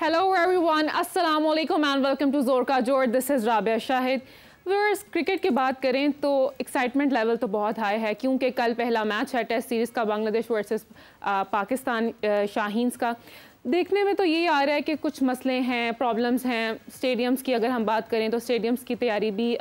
Hello everyone, Assalamu alaikum and welcome to Zor Ka Jor. This is Rabia Shahid. Viewers, cricket की बात करें तो excitement level तो बहुत हाई है क्योंकि कल पहला मैच है टेस्ट सीरीज़ का बांग्लादेश वर्सेस पाकिस्तान शाहीन्स का। देखने में तो ये आ रहा है कि कुछ मसले हैं, प्रॉब्लम्स हैं। स्टेडियम्स की अगर हम बात करें तो स्टेडियम्स की तैयारी भी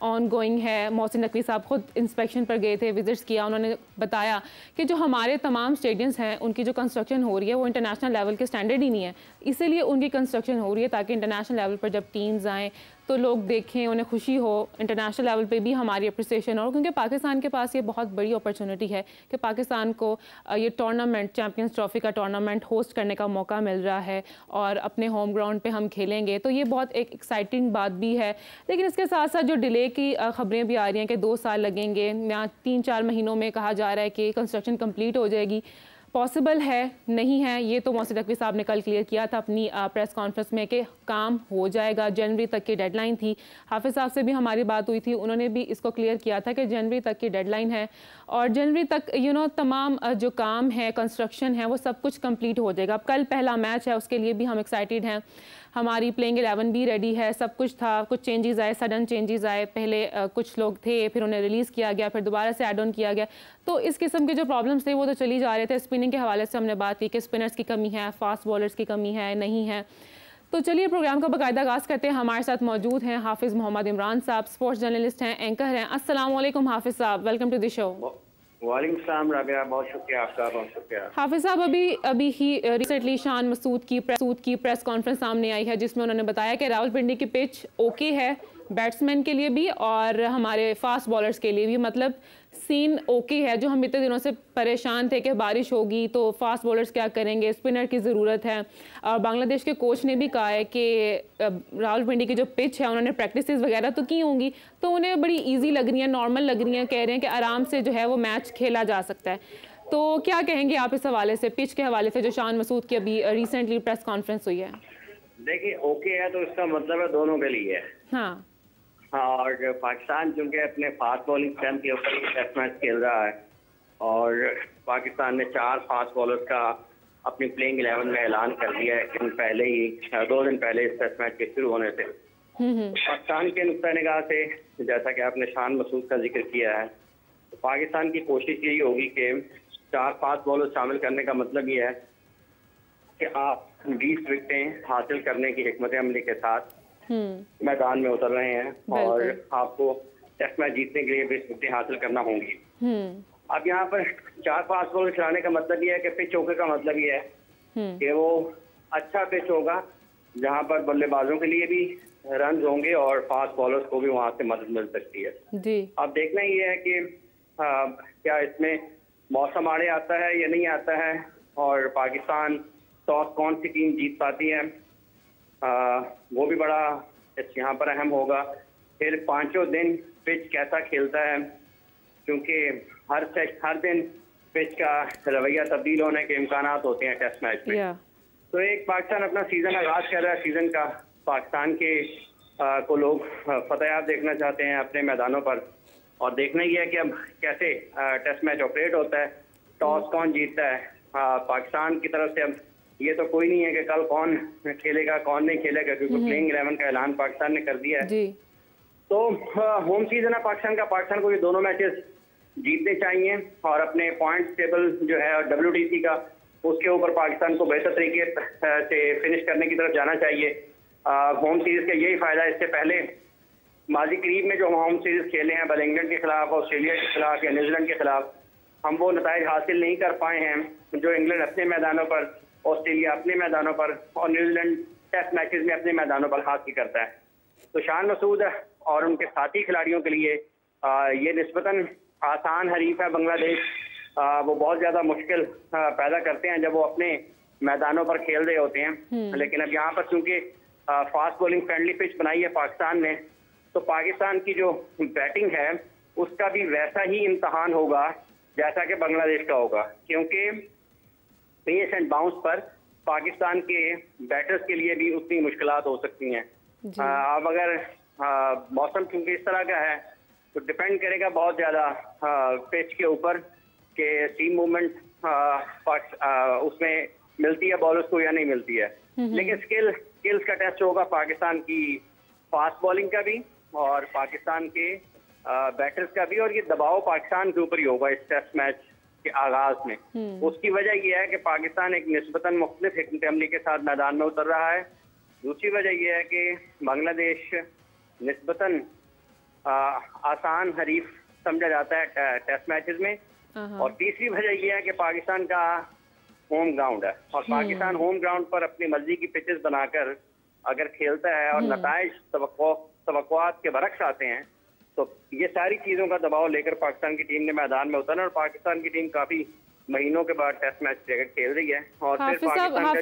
ऑन गोइंग है। मोहसिन नकवी साहब खुद इंस्पेक्शन पर गए थे, विजिट्स किया। उन्होंने बताया कि जो हमारे तमाम स्टेडियम्स हैं उनकी जो कंस्ट्रक्शन हो रही है वो इंटरनेशनल लेवल के स्टैंडर्ड ही नहीं है, इसीलिए उनकी कंस्ट्रक्शन हो रही है ताकि इंटरनेशनल लेवल पर जब टीम्स आएँ तो लोग देखें, उन्हें खुशी हो, इंटरनेशनल लेवल पे भी हमारी अप्रिसिएशन हो। क्योंकि पाकिस्तान के पास ये बहुत बड़ी अपॉर्चुनिटी है कि पाकिस्तान को ये टूर्नामेंट, चैम्पियंस ट्रॉफी का टूर्नामेंट होस्ट करने का मौका मिल रहा है और अपने होम ग्राउंड पे हम खेलेंगे, तो ये बहुत एक एक्साइटिंग बात भी है। लेकिन इसके साथ साथ जो डिले की खबरें भी आ रही हैं कि 2 साल लगेंगे या 3-4 महीनों में कहा जा रहा है कि कंस्ट्रक्शन कंप्लीट हो जाएगी। पॉसिबल है, नहीं है, ये तो मोहसिन नकवी साहब ने कल क्लियर किया था अपनी प्रेस कॉन्फ्रेंस में कि काम हो जाएगा। जनवरी तक की डेडलाइन थी। हाफिज़ साहब से भी हमारी बात हुई थी, उन्होंने भी इसको क्लियर किया था कि जनवरी तक की डेडलाइन है और जनवरी तक तमाम जो काम है, कंस्ट्रक्शन है, वो सब कुछ कंप्लीट हो जाएगा। अब कल पहला मैच है, उसके लिए भी हम एक्साइटेड हैं। हमारी प्लेइंग 11 भी रेडी है, सब कुछ था। कुछ चेंजेस आए, सडन चेंजेस आए। पहले कुछ लोग थे, फिर उन्हें रिलीज़ किया गया, फिर दोबारा से ऐड ऑन किया गया। तो इस किस्म के जो प्रॉब्लम्स थे वो तो चली जा रहे थे। स्पिनिंग के हवाले से हमने बात की कि स्पिनर्स की कमी है, फास्ट बॉलर्स की कमी है, नहीं है। तो चलिए प्रोग्राम का बाकायदा आगाज़ करते हैं। हमारे साथ मौजूद हैं हाफिज़ मोहम्मद इमरान साहब, स्पोर्ट्स जर्नलिस्ट हैं, एंकर हैं। अस्सलाम वालेकुम हाफिज़ साहब, वेलकम टू द शो। वालेकुम सलाम राबिया, बहुत शुक्रिया आपका, बहुत शुक्रिया। हाफिज़ साहब, अभी ही रिसेंटली शान मसूद की प्रेस कॉन्फ्रेंस सामने आई है जिसमें उन्होंने बताया कि रावलपिंडी की पिच ओके है बैट्समैन के लिए भी और हमारे फास्ट बॉलर्स के लिए भी। मतलब सीन ओके है। जो हम इतने दिनों से परेशान थे कि बारिश होगी तो फास्ट बॉलर्स क्या करेंगे, स्पिनर की ज़रूरत है। और बांग्लादेश के कोच ने भी कहा है कि रावलपिंडी की जो पिच है उन्होंने प्रैक्टिसेस वगैरह तो की होंगी तो उन्हें बड़ी ईजी लग रही है, नॉर्मल लग रही हैं। कह रहे हैं कि आराम से जो है वो मैच खेला जा सकता है। तो क्या कहेंगे आप इस हवाले से, पिच के हवाले से, जो शान मसूद की अभी रिसेंटली प्रेस कॉन्फ्रेंस हुई है? देखिए, ओके है तो इसका मतलब है दोनों के लिए। हाँ, और पाकिस्तान चूंकि अपने फास्ट बॉलिंग स्ट्रेंथ के ऊपर टेस्ट मैच खेल रहा है और पाकिस्तान ने 4 फास्ट बॉलर्स का अपनी प्लेइंग 11 में ऐलान कर दिया है कि पहले ही 2 दिन पहले इस टेस्ट मैच के शुरू होने से। पाकिस्तान के नुक्ता निगाह से, जैसा कि आपने शान मसूद का जिक्र किया है, तो पाकिस्तान की कोशिश यही होगी कि 4 फास्ट बॉलर शामिल करने का मतलब ये है कि आप 20 विकेटें हासिल करने की हिकमत अमली के साथ मैदान में उतर रहे हैं और आपको टेस्ट मैच जीतने के लिए 20 विकेटें हासिल करना होंगी। अब यहाँ पर 4 फास्ट बॉलर खिलाने का मतलब ये है कि पिच ओके का मतलब ये है कि वो अच्छा पिच होगा जहाँ पर बल्लेबाजों के लिए भी रन होंगे और फास्ट बॉलर्स को भी वहाँ से मदद मिल सकती है जी। अब देखना ये है कि क्या इसमें मौसम आड़े आता है या नहीं आता है और पाकिस्तान टॉस कौन सी टीम जीत पाती है, वो भी बड़ा यहाँ पर अहम होगा। फिर 5 दिन पिच कैसा खेलता है, क्योंकि हर दिन पिच का रवैया तब्दील होने के इम्कान होते हैं टेस्ट मैच में। तो एक पाकिस्तान अपना सीजन आगाज कर रहा है, सीजन का पाकिस्तान के को लोग फतेहाब देखना चाहते हैं अपने मैदानों पर और देखना ही है कि अब कैसे टेस्ट मैच ऑपरेट होता है, टॉस कौन जीतता है। पाकिस्तान की तरफ से अब ये तो कोई नहीं है कि कल कौन खेलेगा कौन नहीं खेलेगा, क्योंकि प्लेइंग 11 का ऐलान पाकिस्तान ने कर दिया है जी। तो होम सीजन है पाकिस्तान का, पाकिस्तान को ये दोनों मैचेस जीतने चाहिए और अपने पॉइंट्स टेबल जो है WTC का उसके ऊपर पाकिस्तान को बेहतर तरीके से फिनिश करने की तरफ जाना चाहिए। होम सीरीज का यही फायदा, इससे पहले माजी करीब में जो होम सीरीज खेले हैं भले इंग्लैंड के खिलाफ, ऑस्ट्रेलिया के खिलाफ या न्यूजीलैंड के खिलाफ, हम वो नताइज हासिल नहीं कर पाए हैं जो इंग्लैंड अपने मैदानों पर, ऑस्ट्रेलिया अपने मैदानों पर और न्यूजीलैंड टेस्ट मैचेस में अपने मैदानों पर हासिल करता है। तो शान मसूद और उनके साथी खिलाड़ियों के लिए ये निस्बतन आसान हरीफ है बांग्लादेश। वो बहुत ज़्यादा मुश्किल पैदा करते हैं जब वो अपने मैदानों पर खेल रहे होते हैं। लेकिन अब यहाँ पर चूंकि फास्ट बॉलिंग फ्रेंडली पिच बनाई है पाकिस्तान ने, तो पाकिस्तान की जो बैटिंग है उसका भी वैसा ही इम्तहान होगा जैसा कि बांग्लादेश का होगा, क्योंकि पेस एंड बाउंस पर पाकिस्तान के बैटर्स के लिए भी उतनी मुश्किलात हो सकती हैं। अब अगर मौसम क्योंकि इस तरह का है तो डिपेंड करेगा बहुत ज़्यादा पिच के ऊपर कि सीम मूवमेंट उसमें मिलती है बॉलर्स को या नहीं मिलती है। लेकिन स्किल्स का टेस्ट होगा पाकिस्तान की फास्ट बॉलिंग का भी और पाकिस्तान के बैटर्स का भी, और ये दबाव पाकिस्तान के ऊपर ही होगा इस टेस्ट मैच के आगाज में। उसकी वजह यह है कि पाकिस्तान एक निस्बतन मुख्तलिफ हिकमत अमली के साथ मैदान में उतर रहा है। दूसरी वजह यह है कि बांग्लादेश निस्बतन आसान हरीफ समझा जाता है टेस्ट मैचेस में, और तीसरी वजह यह है कि पाकिस्तान का होम ग्राउंड है, और पाकिस्तान होम ग्राउंड पर अपनी मर्जी की पिचेस बनाकर अगर खेलता है और नताइज तवक्कुआत के बरक्स आते हैं, तो ये सारी चीजों का दबाव लेकर पाकिस्तान की टीम ने मैदान में उतरना, और पाकिस्तान की टीम काफी महीनों के बाद टेस्ट मैच क्रिकेट खेल रही है। और हाफिज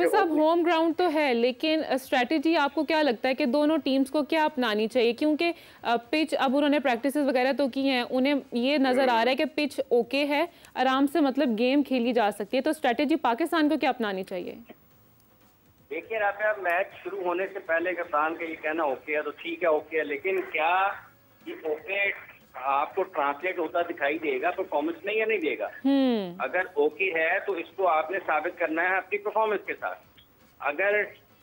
साहब होम ग्राउंड तो है, लेकिन स्ट्रेटेजी आपको क्या लगता है कि दोनों टीम्स को क्या अपनानी चाहिए? क्योंकि पिच अब उन्होंने प्रैक्टिस वगैरह तो की हैं, उन्हें ये नजर आ रहा है कि पिच ओके है, आराम से मतलब गेम खेली जा सकती है, तो स्ट्रेटेजी पाकिस्तान को क्या अपनानी चाहिए? देखिए राबिया, मैच शुरू होने से पहले कप्तान का ये कहना ओके है तो ठीक है, ओके है, लेकिन क्या ये ओके आपको ट्रांसलेट होता दिखाई देगा परफॉर्मेंस में या नहीं देगा? अगर ओके है तो इसको आपने साबित करना है अपनी परफॉर्मेंस के साथ। अगर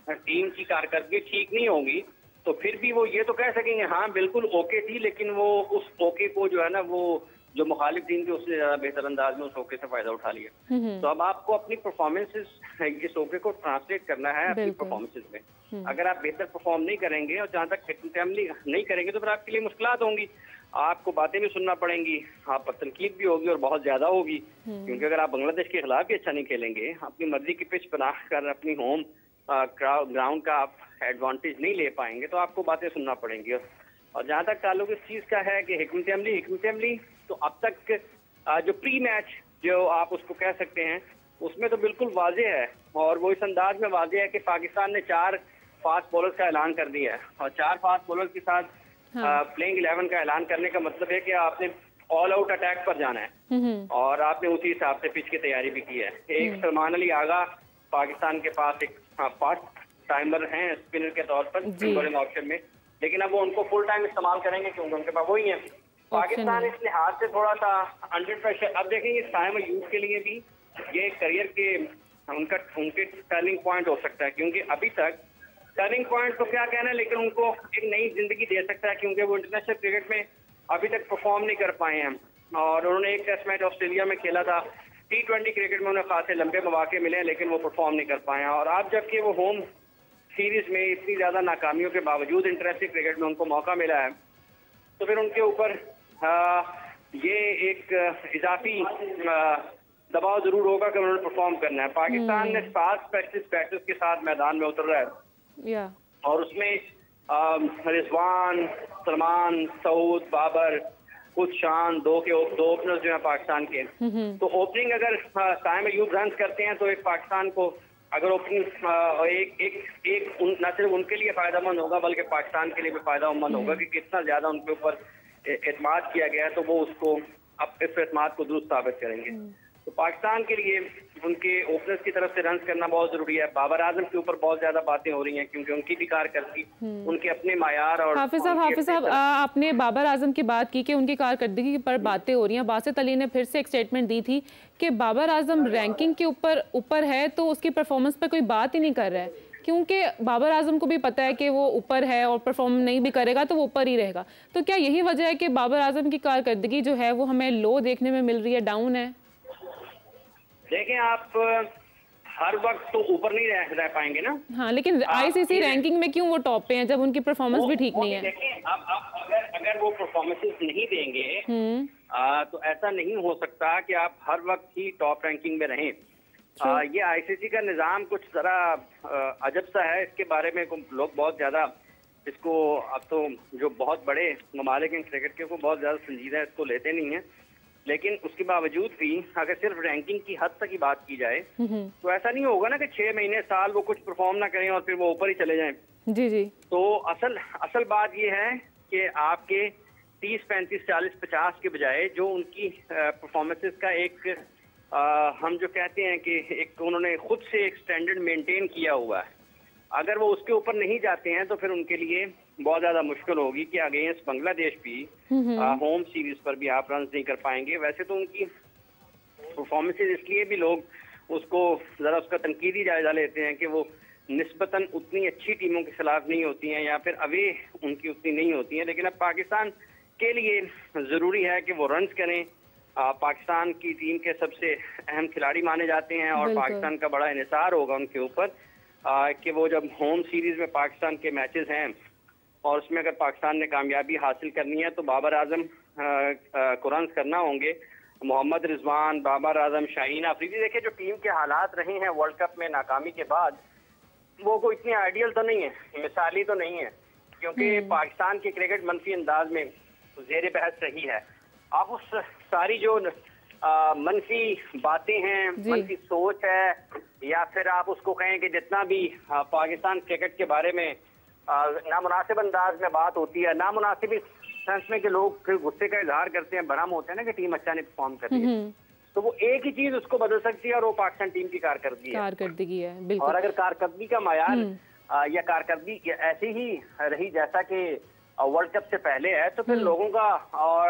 टीम की कारकर्दगी ठीक नहीं होगी तो फिर भी वो ये तो कह सकेंगे हाँ बिल्कुल ओके थी, लेकिन वो उस ओके को जो है ना, वो जो मुखालिफ टीम थी उसने ज्यादा बेहतर अंदाज में उस ओके से फायदा उठा लिया। तो अब आपको अपनी परफॉर्मेंसेस इस ओके को ट्रांसलेट करना है अपनी परफॉर्मेंसेस में। अगर आप बेहतर परफॉर्म नहीं करेंगे और जहाँ तक हिकमत-ए-अमली नहीं करेंगे तो फिर आपके लिए मुश्किलात होंगी, आपको बातें भी सुनना पड़ेंगी, आप पर तनकीद भी होगी और बहुत ज्यादा होगी। क्योंकि अगर आप बांग्लादेश के खिलाफ भी अच्छा नहीं खेलेंगे, अपनी मर्जी की पिच बनाकर अपनी होम ग्राउंड का आप एडवांटेज नहीं ले पाएंगे, तो आपको बातें सुनना पड़ेंगी। और जहाँ तक ताल्लुक इस चीज का है कि हिकमत-ए-अमली तो अब तक जो प्री मैच जो आप उसको कह सकते हैं उसमें तो बिल्कुल वाजे है, और वो इस अंदाज में वाजे है कि पाकिस्तान ने 4 फास्ट बॉलर्स का ऐलान कर दिया है, और 4 फास्ट बॉलर्स के साथ प्लेइंग 11 का ऐलान करने का मतलब है कि आपने ऑल आउट अटैक पर जाना है, और आपने उसी हिसाब से पिच की तैयारी भी की है। एक सलमान अली आगा पाकिस्तान के पास एक फास्ट टाइमर हैं स्पिनर के तौर पर बॉलिंग ऑप्शन में, लेकिन अब वो उनको फुल टाइम इस्तेमाल करेंगे क्योंकि उनके पास वही है। पाकिस्तान इस लिहाज से थोड़ा सा अंडर प्रेशर। अब देखेंगे साइम अयूब के लिए भी ये करियर के उनके टर्निंग पॉइंट हो सकता है, क्योंकि अभी तक टर्निंग पॉइंट तो क्या कहना है, लेकिन उनको एक नई जिंदगी दे सकता है, क्योंकि वो इंटरनेशनल क्रिकेट में अभी तक परफॉर्म नहीं कर पाए हैं, और उन्होंने एक टेस्ट मैच ऑस्ट्रेलिया में खेला था। T20 क्रिकेट में उन्हें खासे लंबे मौके मिले हैं, लेकिन वो परफॉर्म नहीं कर पाए हैं। और अब जबकि वो होम सीरीज में इतनी ज्यादा नाकामियों के बावजूद इंटरनेशनल क्रिकेट में उनको मौका मिला है, तो फिर उनके ऊपर ये एक इजाफी दबाव जरूर होगा कि उन्होंने परफॉर्म करना है। पाकिस्तान ने 5 प्रैक्टिस बैटर्स के साथ मैदान में उतर रहा है, और उसमें रिजवान, सलमान, सऊद, बाबर, कुछ शान, दो ओपनर्स जो हैं पाकिस्तान के। तो ओपनिंग अगर साइम अयूब रन करते हैं तो एक पाकिस्तान को अगर ओपनिंग न सिर्फ उनके लिए फायदामंद होगा बल्कि पाकिस्तान के लिए भी फायदामंद होगा कि कितना ज्यादा उनके ऊपर एतमाद किया गया है, तो वो उसको अब इस एतमाद को दुरुस्त साबित करेंगे। तो पाकिस्तान के लिए उनके ओपनर्स की तरफ से रन करना बहुत जरूरी है। बाबर आजम के ऊपर बहुत ज्यादा बातें हो रही हैं, क्योंकि उनकी भी कारकर्दगी, उनके अपने मायार। और हाफिज साहब आपने बाबर आजम की बात की कि उनकी कारकर्दगी पर बातें हो रही हैं। बासित अली ने फिर से एक स्टेटमेंट दी थी कि बाबर आजम रैंकिंग के ऊपर है तो उसकी परफॉर्मेंस पर कोई बात ही नहीं कर रहा है, क्योंकि बाबर आजम को भी पता है कि वो ऊपर है और परफॉर्म नहीं भी करेगा तो वो ऊपर ही रहेगा। तो क्या यही वजह है कि बाबर आजम की कारकर्दगी जो है वो हमें लो देखने में मिल रही है, डाउन है? देखें, आप हर वक्त तो ऊपर नहीं रह पाएंगे ना। हाँ, लेकिन आईसीसी रैंकिंग में क्यों वो टॉप पे हैं जब उनकी परफॉर्मेंस भी ठीक नहीं है? देखें, अब अगर वो परफॉर्मेंसेस नहीं देंगे तो ऐसा नहीं हो सकता कि आप हर वक्त ही टॉप रैंकिंग में रहें। ये आईसीसी का निज़ाम कुछ जरा अजब सा है, इसके बारे में लोग बहुत ज्यादा इसको, अब तो जो बहुत बड़े ममालिक हैं क्रिकेट के, वो बहुत ज्यादा संजीदा इसको लेते नहीं है। लेकिन उसके बावजूद भी अगर सिर्फ रैंकिंग की हद तक की बात की जाए तो ऐसा नहीं होगा ना कि 6 महीने साल वो कुछ परफॉर्म ना करें और फिर वो ऊपर ही चले जाएं। जी। तो असल बात ये है कि आपके 30, 35, 40, 50 के बजाय जो उनकी परफॉर्मेंसेस का एक हम जो कहते हैं कि एक उन्होंने खुद से एक स्टैंडर्ड मेंटेन किया हुआ है, अगर वो उसके ऊपर नहीं जाते हैं तो फिर उनके लिए बहुत ज्यादा मुश्किल होगी कि अगेंस्ट बांग्लादेश भी होम सीरीज पर भी आप रन नहीं कर पाएंगे। वैसे तो उनकी परफॉर्मेंसेस इसलिए भी लोग उसको जरा उसका तनकीदी जायजा लेते हैं कि वो निस्बतन उतनी अच्छी टीमों के खिलाफ नहीं होती हैं या फिर अवे उनकी उतनी नहीं होती हैं, लेकिन अब पाकिस्तान के लिए ज़रूरी है कि वो रन्स करें। पाकिस्तान की टीम के सबसे अहम खिलाड़ी माने जाते हैं और पाकिस्तान का बड़ा इन्हिसार होगा उनके ऊपर कि वो जब होम सीरीज़ में पाकिस्तान के मैचेस हैं और उसमें अगर पाकिस्तान ने कामयाबी हासिल करनी है तो बाबर आजम को रन्स करना होंगे। मोहम्मद रिजवान, बाबर आजम, शाहीन अफरीदी, देखिए जो टीम के हालात रहे हैं वर्ल्ड कप में नाकामी के बाद, वो कोई इतनी आइडियल तो नहीं है, मिसाली तो नहीं है, क्योंकि पाकिस्तान की क्रिकेट मनफी अंदाज में ज़ेर बहस रही है। आप उस सारी जो मनफी बातें हैं, मनफी सोच है, या फिर आप उसको कहें कि जितना भी पाकिस्तान क्रिकेट के बारे में नामुनासिब अंदाज में बात होती है, नामुनासिब इस सेंस में कि लोग फिर गुस्से का इजहार करते हैं, भरम होते हैं ना कि टीम अच्छा नहीं परफॉर्म कर रही है, तो वो एक ही चीज उसको बदल सकती है और वो पाकिस्तान टीम की कारकर्दगी है। बिल्कुल। और अगर कारकर्दगी का मायार या कारकर्दगी ऐसी ही रही जैसा कि वर्ल्ड कप से पहले है, तो फिर लोगों का और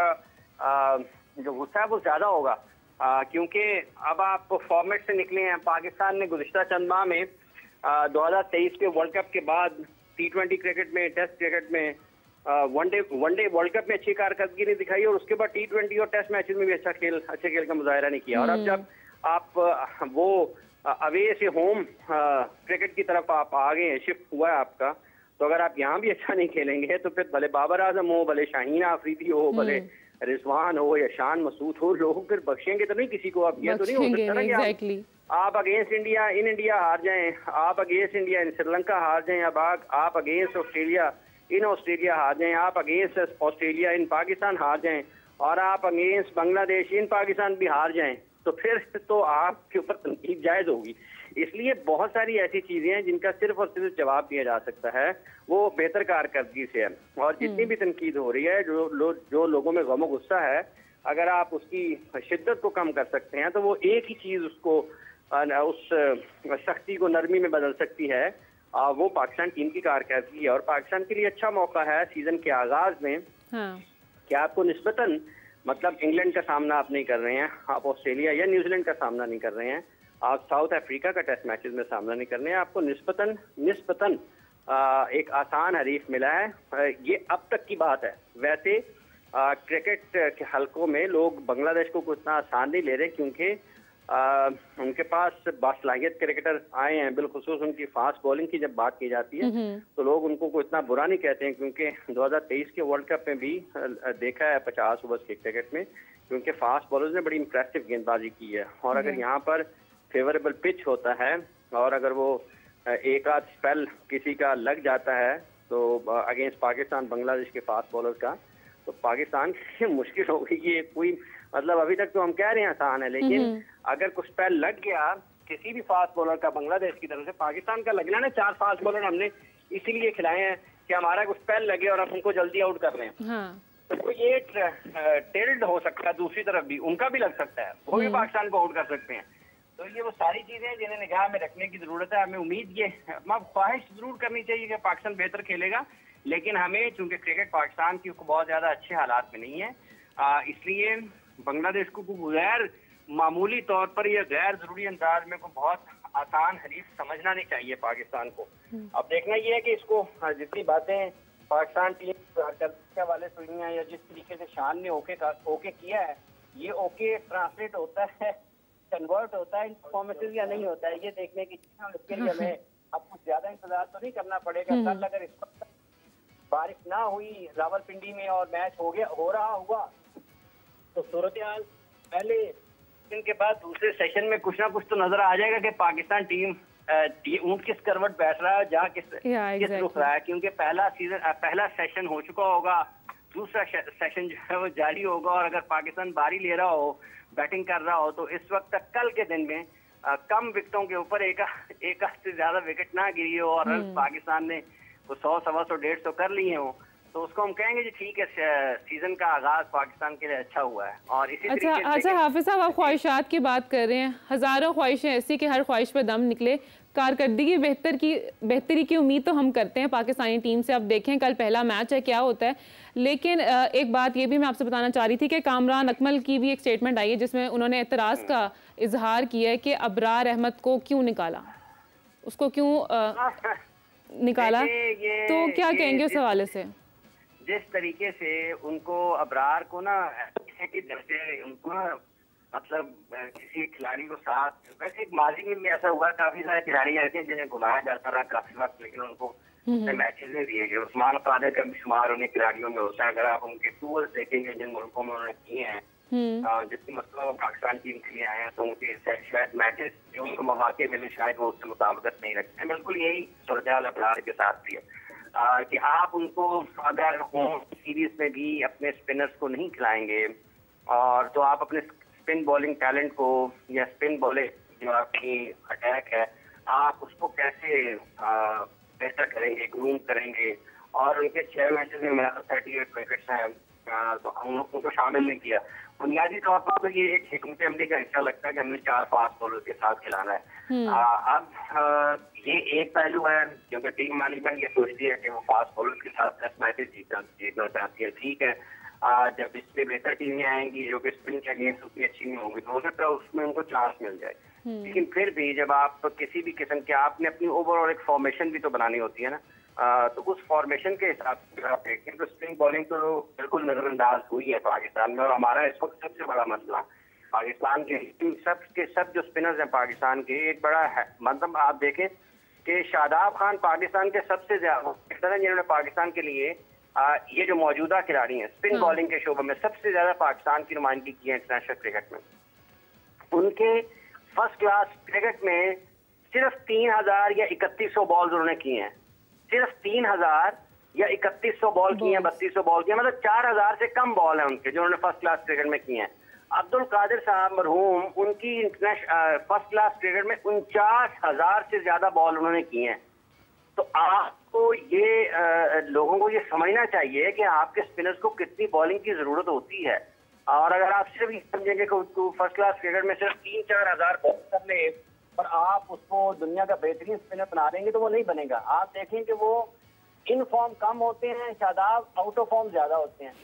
जो गुस्सा है वो ज्यादा होगा, क्योंकि अब आप फॉर्मेट से निकले हैं। पाकिस्तान ने गुज़िश्ता चंद माह में 2023 के वर्ल्ड कप के बाद T20 क्रिकेट में, टेस्ट क्रिकेट में, वनडे वर्ल्ड कप में अच्छी कारकर्दगी नहीं दिखाई और उसके बाद T20 और टेस्ट मैचेस में भी अच्छे खेल का मुजाहरा नहीं किया। और अब जब आप वो अवे से होम क्रिकेट की तरफ आप आ गए हैं, शिफ्ट हुआ है आपका, तो अगर आप यहाँ भी अच्छा नहीं खेलेंगे तो फिर भले बाबर आजम हो, भले शाहीन अफरीदी हो, भले रिजवान हो या शान मसूद हो, लोग फिर बख्शेंगे तो नहीं किसी को। आप ये तो नहीं हो सकता ना कि आप अगेंस्ट इंडिया इन इंडिया हार जाएं, आप अगेंस्ट इंडिया इन श्रीलंका हार जाएं, अब आप अगेंस्ट ऑस्ट्रेलिया इन ऑस्ट्रेलिया हार जाएं, आप अगेंस्ट ऑस्ट्रेलिया इन पाकिस्तान हार जाएं, और आप अगेंस्ट बांग्लादेश इन पाकिस्तान भी हार जाएं, तो फिर तो आपके ऊपर तनकीद जायज होगी। इसलिए बहुत सारी ऐसी चीजें हैं जिनका सिर्फ और सिर्फ जवाब दिया जा सकता है वो बेहतर कारकर्दगी से है। और जितनी भी तनकीद हो रही है, जो लोगों में गम गुस्सा है, अगर आप उसकी शिद्दत को कम कर सकते हैं तो वो एक ही चीज उसको उस सख्ती को नरमी में बदल सकती है, वो पाकिस्तान टीम की कारकर्दगी है। और पाकिस्तान के लिए अच्छा मौका है सीजन के आगाज में कि आपको निस्बतन, मतलब इंग्लैंड का सामना आप नहीं कर रहे हैं, आप ऑस्ट्रेलिया या न्यूजीलैंड का सामना नहीं कर रहे हैं, आप साउथ अफ्रीका का टेस्ट मैचेस में सामना नहीं कर रहे हैं, आपको निस्बतन एक आसान हरीफ मिला है। ये अब तक की बात है। वैसे क्रिकेट के हलकों में लोग बांग्लादेश को उतना आसान नहीं ले रहे, क्योंकि उनके पास बासलाहियत क्रिकेटर आए हैं। बिलखुसूस उनकी फास्ट बॉलिंग की जब बात की जाती है तो लोग उनको को इतना बुरा नहीं कहते हैं, क्योंकि 2023 के वर्ल्ड कप में भी देखा है 50 ओवर्स के क्रिकेट में, क्योंकि फास्ट बॉलर्स ने बड़ी इंप्रेसिव गेंदबाजी की है। और अगर यहाँ पर फेवरेबल पिच होता है और अगर वो एक आध स्पेल किसी का लग जाता है तो अगेंस्ट पाकिस्तान, बांग्लादेश के फास्ट बॉलर का, तो पाकिस्तान की मुश्किल होगी। ये कोई मतलब अभी तक तो हम कह रहे हैं आसान है, लेकिन अगर कुछ स्पेल लग गया किसी भी फास्ट बॉलर का बांग्लादेश की तरफ से, पाकिस्तान का लगना ना 4 फास्ट बॉलर हमने इसीलिए खिलाए हैं कि हमारा कुछ स्पेल लगे और हम उनको जल्दी आउट कर रहे हैं, तो ये टिल्ड हो सकता है। दूसरी तरफ भी उनका भी लग सकता है, वो भी पाकिस्तान को आउट कर सकते हैं। तो ये वो सारी चीजें हैं जिन्हें निगाह में रखने की जरूरत है। हमें उम्मीद ये ख्वाहिश जरूर करनी चाहिए कि पाकिस्तान बेहतर खेलेगा, लेकिन हमें चूंकि क्रिकेट पाकिस्तान की बहुत ज्यादा अच्छे हालात में नहीं है, इसलिए बांग्लादेश को गैर मामूली तौर पर या गैर जरूरी अंदाज में को बहुत आसान हरीफ समझना नहीं चाहिए पाकिस्तान को। अब देखना ये है कि इसको जितनी बातें पाकिस्तान टीम के हवाले सुनी है या जिस तरीके से शान ने ओके किया है, ये ओके ट्रांसलेट होता है, कन्वर्ट होता है इन परफॉर्मेंसेज या नहीं होता है, ये देखने की चीज है। इसके लिए हमें अब कुछ ज्यादा इंतजार तो नहीं करना पड़ेगा। कल अगर इस वक्त बारिश ना हुई रावलपिंडी में और मैच हो रहा हुआ तो सूरत हाल पहले दिन के बाद दूसरे सेशन में कुछ ना कुछ तो नजर आ जाएगा कि पाकिस्तान टीम ऊंट किस करवट बैठ रहा है, जहाँ किस रुख रहा है, क्योंकि पहला सेशन हो चुका होगा, दूसरा सेशन जो है वो जारी होगा। और अगर पाकिस्तान बारी ले रहा हो, बैटिंग कर रहा हो, तो इस वक्त तक कल के दिन में कम विकेटों के ऊपर एक से ज्यादा विकेट ना गिरी हो और पाकिस्तान ने 100, 125, 150 कर लिए हो, तो उसको हम कहेंगे जी ठीक है, सीजन का आगाज पाकिस्तान के लिए अच्छा हुआ है। और इसी अच्छा हाफिज साहब, आप ख्वाहिशात की बात कर रहे हैं, हज़ारों ख्वाहिशें ऐसी कि हर ख्वाहिश पे दम निकले। कारकर्दगी बेहतरी की उम्मीद तो हम करते हैं पाकिस्तानी टीम से। अब देखें कल पहला मैच है, क्या होता है। लेकिन एक बात ये भी मैं आपसे बताना चाह रही थी कि कामरान अकमल की भी एक स्टेटमेंट आई है जिसमें उन्होंने एतराज़ का इजहार किया है कि अबरार अहमद को क्यों निकाला। उसको क्यों निकाला, तो क्या कहेंगे उस हवाले से? जिस तरीके से उनको अबरार को ना कि जैसे उनको ना मतलब किसी खिलाड़ी को साथ, वैसे माजी में भी ऐसा हुआ, काफी सारे खिलाड़ी ऐसे हैं जिन्हें घुमाया जाता रहा काफी वक्त, लेकिन उनको मैचेस में दिए गए। उस्मान कादिर का भी शुमार उन्हें खिलाड़ियों में होता है। अगर आप उनके टूर्स देखेंगे जिन मुल्कों में उन्होंने किए हैं, जिसकी मतलब पाकिस्तान टीम के लिए आए हैं, तो उनके शायद मैचेस जो उनको मौके मिले शायद वो उससे मुताबिकत नहीं रखते हैं। बिल्कुल यही सूरत-ए-हाल अबरार के साथ भी है कि आप उनको अगर होम सीरीज में भी अपने स्पिनर्स को नहीं खिलाएंगे और तो आप अपने स्पिन बॉलिंग टैलेंट को या स्पिन बॉलिंग जो आपकी अटैक है आप उसको कैसे बेहतर करेंगे, ग्रूम करेंगे। और उनके 6 मैचेस में मेरा 38 विकेट्स हैं, तो हम लोग उनको शामिल नहीं किया। बुनियादी तौर पर तो ये एक हिकमत अमली का हिस्सा लगता है कि हमने 4 फास्ट बॉलर के साथ खिलाना है। अब ये एक पहलू है क्योंकि टीम मैनेजमेंट ये सोचती है कि वो फास्ट बॉलर के साथ 10 मैचेस जीतना चाहती है। ठीक है, जब इससे बेहतर टीमें आएंगी जो कि स्पिन के अगेंस्ट उतनी अच्छी नहीं होंगी तो हो सकता है उसमें उनको चांस मिल जाए। लेकिन फिर भी जब आप किसी भी किस्म के आपने अपनी ओवरऑल एक फॉर्मेशन भी तो बनानी होती है ना, तो उस फॉर्मेशन के हिसाब से आप देखें तो स्पिन बॉलिंग तो बिल्कुल नजरअंदाज हुई है पाकिस्तान में। और हमारा इस वक्त सबसे बड़ा मसला पाकिस्तान के सब जो स्पिनर्स हैं पाकिस्तान के, एक बड़ा है मतलब आप देखें कि शादाब खान पाकिस्तान के सबसे ज्यादा जिन्होंने पाकिस्तान के लिए ये जो मौजूदा खिलाड़ी हैं स्पिन बॉलिंग के शोबे में सबसे ज्यादा पाकिस्तान की नुमाइंदगी की है इंटरनेशनल क्रिकेट में। उनके फर्स्ट क्लास क्रिकेट में सिर्फ 3000 या 3100 बॉल उन्होंने किए हैं, सिर्फ 3000 या 3100 बॉल किए हैं, 3200 बॉल किए, मतलब 4000 से कम बॉल है उनके जो उन्होंने फर्स्ट क्लास क्रिकेट में किए हैं। अब्दुल कादिर साहब मरहूम उनकी इंटरनेशनल फर्स्ट क्लास क्रिकेट में 49,000 से ज्यादा बॉल उन्होंने किए हैं। तो आपको ये लोगों को ये समझना चाहिए कि आपके स्पिनर्स को कितनी बॉलिंग की जरूरत होती है। और अगर आप सिर्फ ये समझेंगे कि उसको फर्स्ट क्लास क्रिकेट में सिर्फ 3-4 हजार बॉल कर ले और आप उसको दुनिया का बेहतरीन स्पिनर बना देंगे तो वो नहीं बनेगा। आप देखें कि वो इन फॉर्म कम होते हैं, शादाब आउट ऑफ फॉर्म ज्यादा होते हैं।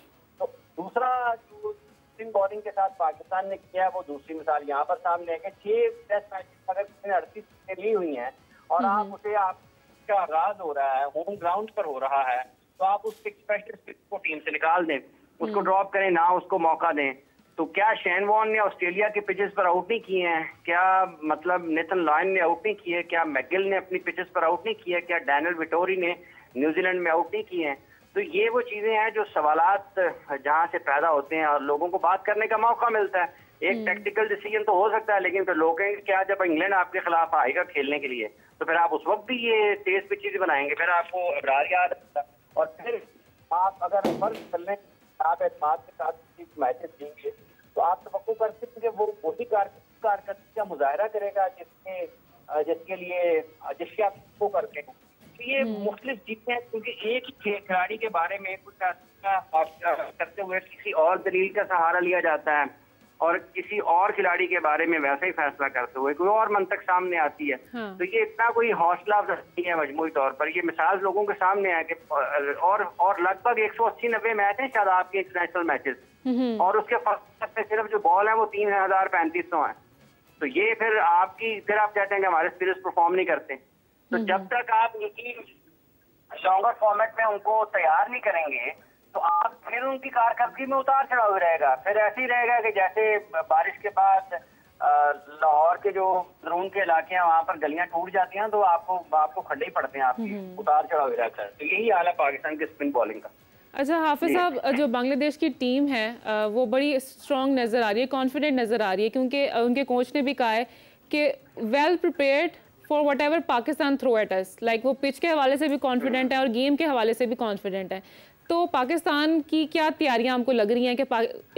तो दूसरा जो स्पिन बॉलिंग के साथ पाकिस्तान ने किया है वो दूसरी मिसाल यहाँ पर सामने है कि 6 टेस्ट मैच अगर 38 ली हुई हैं और आप उसे आपका आगाज हो रहा है होम ग्राउंड पर हो रहा है तो आप उस स्पेशलिस्ट को टीम से निकाल दें, उसको ड्रॉप करें, ना उसको मौका दें। तो क्या शेन वॉर्न ने ऑस्ट्रेलिया के पिचेस पर आउट नहीं किए हैं? क्या मतलब नेथन लायन ने आउट नहीं किए? क्या मैगिल ने अपनी पिचेस पर आउट नहीं किए? क्या डैनियल विटोरी ने न्यूजीलैंड में आउट नहीं किए हैं? तो ये वो चीजें हैं जो सवालात जहां से पैदा होते हैं और लोगों को बात करने का मौका मिलता है। एक टैक्टिकल डिसीजन तो हो सकता है लेकिन फिर लोग कहेंगे क्या जब इंग्लैंड आपके खिलाफ आएगा खेलने के लिए तो फिर आप उस वक्त भी ये तेज पिचेस बनाएंगे, फिर आपको अबरार याद और फिर आप अगर फर्ज कर लें आप एतमाद के साथ मैचेस देंगे तो आप तवक्को कर सकते हैं वो वही कारकर्दगी का मुजाहरा करेगा जिसके लिए जिसके आप वो करते हैं। तो ये मुख्तलिफ चीजें हैं क्योंकि एक खिलाड़ी के बारे में कुछ करते हुए किसी और दलील का सहारा लिया जाता है और किसी और खिलाड़ी के बारे में वैसा ही फैसला करते हुए कोई और मंतक सामने आती है। तो ये इतना कोई हौसला अफजाई है मजमूई तौर पर। ये मिसाल लोगों के सामने है कि और लगभग 180-90 मैच हैं शायद आपके इंटरनेशनल मैचेस और उसके फर्स्ट में सिर्फ जो बॉल है वो 3035 है। तो ये फिर आप कहते हैं कि हमारे स्पिनर्स परफॉर्म नहीं करते। तो जब तक आप लॉन्गर फॉर्मेट में उनको तैयार नहीं करेंगे तो आप फिर उनकी कारकर्दगी में उतार चढ़ाव रहेगा। फिर ऐसे ही रहेगा कि जैसे बारिश के बाद लाहौर के जो दरून के इलाके हैं वहां पर गलियां टूट जाती हैं तो आपको खड्डे ही पड़ते हैं, आपकी उतार चढ़ाव रहता है। तो यही हाल है पाकिस्तान के स्पिन बॉलिंग का। अच्छा हाफिज साहब, जो बांग्लादेश की टीम है वो बड़ी स्ट्रॉन्ग नज़र आ रही है, कॉन्फिडेंट नज़र आ रही है क्योंकि उनके कोच ने भी कहा है कि well prepared for whatever Pakistan throw at us. Like वो पिच के हवाले से भी कॉन्फिडेंट है और गेम के हवाले से भी कॉन्फिडेंट है। तो पाकिस्तान की क्या तैयारियां हमको लग रही हैं कि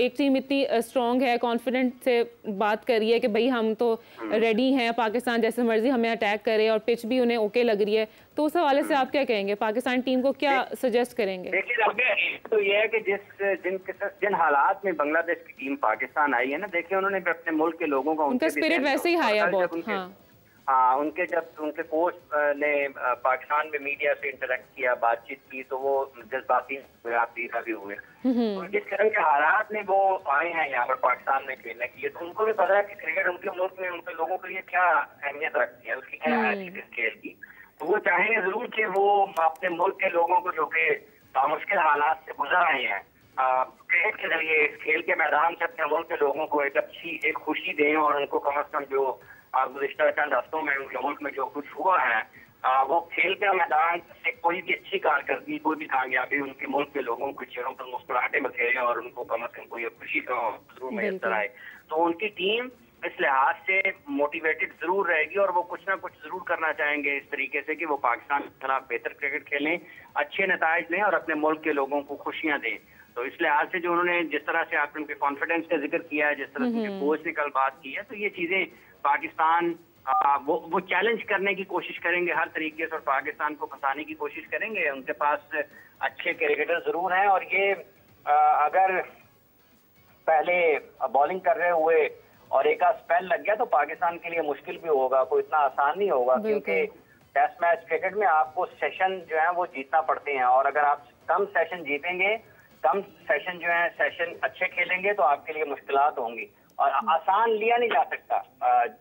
एक टीम इतनी स्ट्रॉन्ग है, कॉन्फिडेंट से बात कर रही है कि भाई हम तो रेडी हैं, पाकिस्तान जैसे मर्जी हमें अटैक करे और पिच भी उन्हें ओके लग रही है। तो उस हवाले से आप क्या कहेंगे, पाकिस्तान टीम को क्या सजेस्ट करेंगे? देखिए तो ये है कि जिन हालात में बांग्लादेश की टीम पाकिस्तान आई है ना, देखिए उन्होंने अपने मुल्क के लोगों का उनका स्पिरिट वैसे ही हाई है बहुत। हाँ, उनके जब उनके कोच ने पाकिस्तान में मीडिया से इंटरेक्ट किया, बातचीत की, तो वो जज्बाती भी हुए। तो जिस तरह के हालात में वो आए हैं यहाँ पर पाकिस्तान में खेलने के लिए, तो उनको भी पता है कि क्रिकेट उनके मुल्क में उनके लोगों के लिए क्या अहमियत रखती है, उसकी क्या हैसियत है खेल की। तो वो चाहेंगे जरूर कि वो अपने मुल्क के लोगों को, जो कि मुश्किल हालात से गुजर रहे हैं, क्रिकेट के जरिए खेल के मैदान से अपने मुल्क के लोगों को एक खुशी दें, और उनको कम से कम जो गुज़िश्ता चंद हफ्तों में उनके मुल्क में जो कुछ हुआ है, वो खेल के मैदान से कोई भी अच्छी कारकर्दगी, कोई भी कामयाबी उनके मुल्क के लोगों के चेहरों पर मुस्कुराहटें बखेरे और उनको कम से कम कोई खुशी का जरूर मैसर आए। तो उनकी टीम इस लिहाज से मोटिवेटेड जरूर रहेगी, और वो कुछ ना कुछ जरूर करना चाहेंगे इस तरीके से कि वो पाकिस्तान के खिलाफ बेहतर क्रिकेट खेलें, अच्छे नताइज लें और अपने मुल्क के लोगों को खुशियां दें। तो इस लिहाज से जो उन्होंने, जिस तरह से आपने उनके कॉन्फिडेंस का जिक्र किया है, जिस तरह से कोच ने कल बात की है, तो ये चीजें पाकिस्तान वो चैलेंज करने की कोशिश करेंगे हर तरीके से, और पाकिस्तान को फंसाने की कोशिश करेंगे। उनके पास अच्छे क्रिकेटर जरूर हैं, और ये अगर पहले बॉलिंग कर रहे हुए और एक आध स्पेल लग गया तो पाकिस्तान के लिए मुश्किल भी होगा, कोई इतना आसान नहीं होगा, क्योंकि टेस्ट मैच क्रिकेट में आपको सेशन जो है वो जीतना पड़ते हैं, और अगर आप कम सेशन जीतेंगे, कम सेशन जो है सेशन अच्छे खेलेंगे, तो आपके लिए मुश्किलात होंगी, और आसान लिया नहीं जा सकता।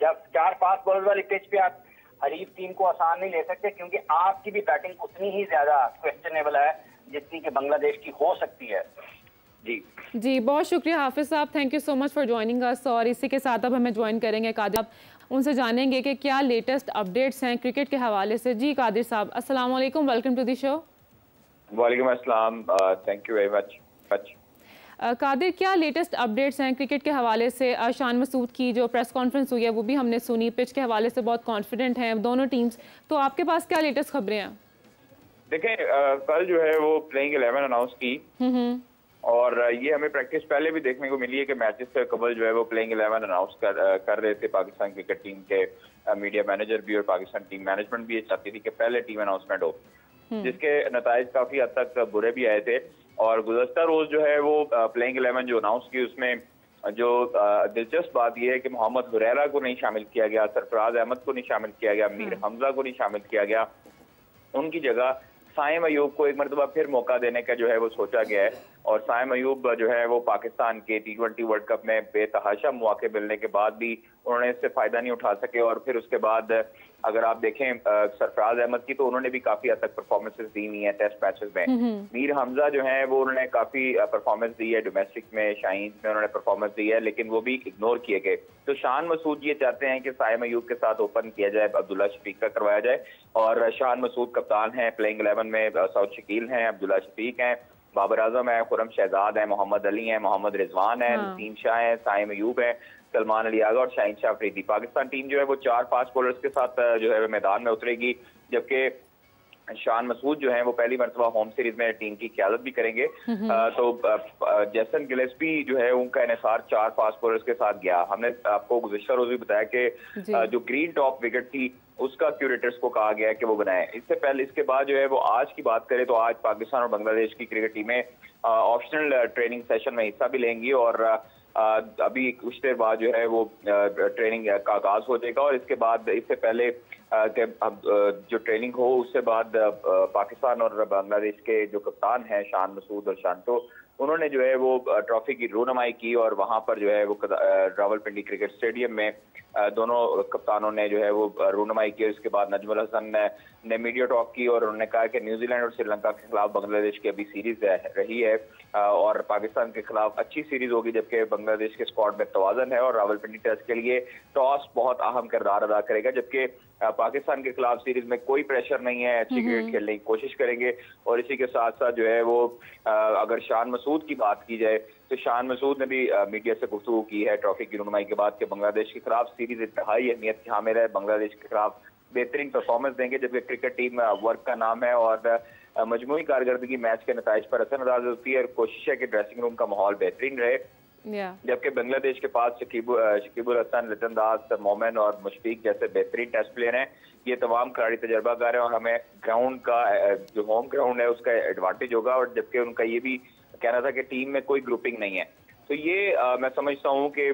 जब 4 फास्ट बॉलर वाली पिच पे आप हरीफ टीम को आसान नहीं ले सकते, क्योंकि आपकी भी बैटिंग उतनी ही ज्यादा क्वेश्चनेबल है जितनी कि बांग्लादेश की हो सकती है। जी, बहुत शुक्रिया हाफिज साहब, thank you so much for joining us. और इसी के साथ अब हमें ज्वाइन करेंगे कादिर, उनसे जानेंगे कि क्या लेटेस्ट अपडेट्स हैं क्रिकेट के हवाले से। जी कादिर साहब, अस्सलाम वालेकुम, वेलकम टू द शो। वालेकुम अस्सलाम, thank you very much. Qadir, क्या लेटेस्ट अपडेट्स हैं क्रिकेट के हवाले से? शान मसूद की जो प्रेस कॉन्फ्रेंस हुई है वो भी हमने सुनी, पिच के हवाले से बहुत कॉन्फिडेंट हैं दोनों टीम्स, तो आपके पास क्या लेटेस्ट खबरें हैं? देखें, कल जो है वो प्लेइंग 11 अनाउंस की, और ये हमें प्रैक्टिस पहले भी देखने को मिली है कि मैचेस से कबल जो है वो प्लेइंग 11 अनाउंस कर रहे थे पाकिस्तान क्रिकेट टीम के मीडिया मैनेजर भी, और पाकिस्तान टीम मैनेजमेंट भी ये चाहती थी कि पहले टीम अनाउंसमेंट हो, जिसके नताइज काफी हद तक बुरे भी आए थे। और गुज़श्ता रोज जो है वो प्लेइंग 11 जो अनाउंस की, उसमें जो दिलचस्प बात यह है कि मोहम्मद हुरैरा को नहीं शामिल किया गया, सरफराज अहमद को नहीं शामिल किया गया, मीर हमजा को नहीं शामिल किया गया, उनकी जगह साइम अयूब को एक मरतबा फिर मौका देने का जो है वो सोचा गया है। और साइम अयूब जो है वो पाकिस्तान के T20 वर्ल्ड कप में बेतहाशा मौके मिलने के बाद भी उन्होंने इससे फायदा नहीं उठा सके, और फिर उसके बाद अगर आप देखें सरफराज अहमद की, तो उन्होंने भी काफी हद तक परफॉर्मेंसेस दी हुई हैं टेस्ट मैचेस में। मीर हमजा जो है वो उन्होंने काफी परफॉर्मेंस दी है, डोमेस्टिक में शाहीन में उन्होंने परफॉर्मेंस दी है, लेकिन वो भी इग्नोर किए गए। तो शान मसूद ये चाहते हैं कि साइम अयूब के साथ ओपन किया जाए, अब्दुल्ला शफीक का करवाया जाए, और शान मसूद कप्तान हैं प्लेइंग 11 में, सऊद शकील हैं, अब्दुल्ला शफीक हैं, बाबर आजम है, खुरम शहजाद है, मोहम्मद अली हैं, मोहम्मद रिजवान है, नसीम शाह है, साइम अयूब है, सलमान अली आगा और शाहीन शाह अफरीदी। पाकिस्तान टीम जो है वो 4 फास्ट बॉलर्स के साथ जो है मैदान में उतरेगी, जबकि शान मसूद जो है वो पहली मरतबा होम सीरीज में टीम की क़यादत भी करेंगे। तो जेसन गिलेस्पी जो है उनका इन्हिसार 4 फास्ट बॉलर्स के साथ गया। हमने आपको गुज़िश्ता रोज भी बताया कि जो ग्रीन टॉप विकेट थी उसका क्यूरेटर्स को कहा गया कि वो बनाए। इससे पहले, इसके बाद जो है वो आज की बात करें तो आज पाकिस्तान और बांग्लादेश की क्रिकेट टीमें ऑप्शनल ट्रेनिंग सेशन में हिस्सा भी लेंगी, और अभी कुछ देर बाद जो है वो ट्रेनिंग का आगाज हो जाएगा। और इसके बाद, इससे पहले अब जो ट्रेनिंग हो उससे बाद पाकिस्तान और बांग्लादेश के जो कप्तान हैं शान मसूद और शांतो, उन्होंने जो है वो ट्रॉफी की रूनुमाई की, और वहां पर जो है वो रावलपिंडी क्रिकेट स्टेडियम में दोनों कप्तानों ने जो है वो रूनुमाई की। उसके बाद नजमुल हसन ने मीडिया टॉक की, और उन्होंने कहा कि न्यूजीलैंड और श्रीलंका के खिलाफ बांग्लादेश की अभी सीरीज रही है, और पाकिस्तान के खिलाफ अच्छी सीरीज होगी, जबकि बांग्लादेश के स्क्वाड में तवाज़न है, और रावलपिंडी टेस्ट के लिए टॉस बहुत अहम किरदार अदा करेगा, जबकि पाकिस्तान के खिलाफ सीरीज में कोई प्रेशर नहीं है, अच्छी क्रिकेट खेलने की कोशिश करेंगे। और इसी के साथ साथ जो है वो अगर शान मसूद की बात की जाए तो शान मसूद ने भी मीडिया से गुफ्तगू की है ट्रॉफी की रूनुमाई के बाद कि बांग्लादेश के खिलाफ सीरीज इंतहाई अहमियत की हामिल है, बांग्लादेश के खिलाफ बेहतरीन परफॉर्मेंस देंगे, जबकि क्रिकेट टीम वर्क का नाम है और मजमूई कारकर्दगी मैच के नताइज पर असरअंदाज होती है, और कोशिश है कि ड्रेसिंग रूम का माहौल बेहतरीन रहे। जबकि बांग्लादेश के पास शकीबुल हसन, लिटन दास, मोमिन और मुशफीक जैसे बेहतरीन टेस्ट प्लेयर हैं। ये तमाम खिलाड़ी तजर्बाकार हैं, और हमें ग्राउंड का जो होम ग्राउंड है उसका एडवांटेज होगा। और जबकि उनका ये भी कहना था कि टीम में कोई ग्रुपिंग नहीं है, तो ये मैं समझता हूँ कि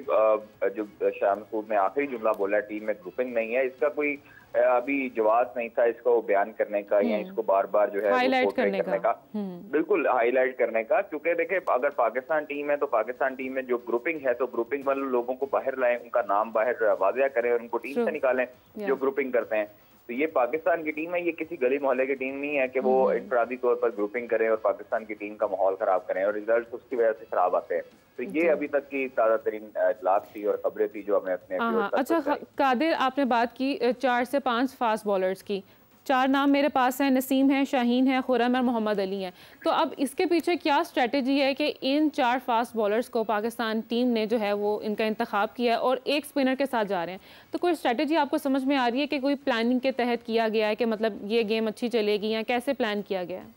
जो शाह मसूद ने आखिरी जुमला बोला टीम में ग्रुपिंग नहीं है, इसका कोई अभी जवाब नहीं था इसको बयान करने का या इसको बार बार जो है हाईलाइट करने का बिल्कुल हाईलाइट करने का, क्योंकि देखिए अगर पाकिस्तान टीम है तो पाकिस्तान टीम में जो ग्रुपिंग है तो ग्रुपिंग वाले लोगों को बाहर लाएं, उनका नाम बाहर वाज़िया करें और उनको टीम से निकालें जो ग्रुपिंग करते हैं। तो ये पाकिस्तान की टीम है, ये किसी गली मोहल्ले की टीम नहीं है कि वो इंफरादी तौर पर ग्रुपिंग करें और पाकिस्तान की टीम का माहौल खराब करें और रिजल्ट उसकी वजह से खराब आते हैं। तो ये अभी तक की ताज़ा तरीन इतलात थी और खबरें थी जो हमें अपने। अच्छा कादिर, आपने बात की 4 से 5 फास्ट बॉलर्स की, 4 नाम मेरे पास हैं, नसीम है, शाहीन है, खुरम और मोहम्मद अली हैं। तो अब इसके पीछे क्या स्ट्रेटजी है कि इन 4 फास्ट बॉलर्स को पाकिस्तान टीम ने जो है वो इनका इंतखाब किया है और एक स्पिनर के साथ जा रहे हैं? तो कोई स्ट्रेटजी आपको समझ में आ रही है कि कोई प्लानिंग के तहत किया गया है कि मतलब ये गेम अच्छी चलेगी या कैसे प्लान किया गया है?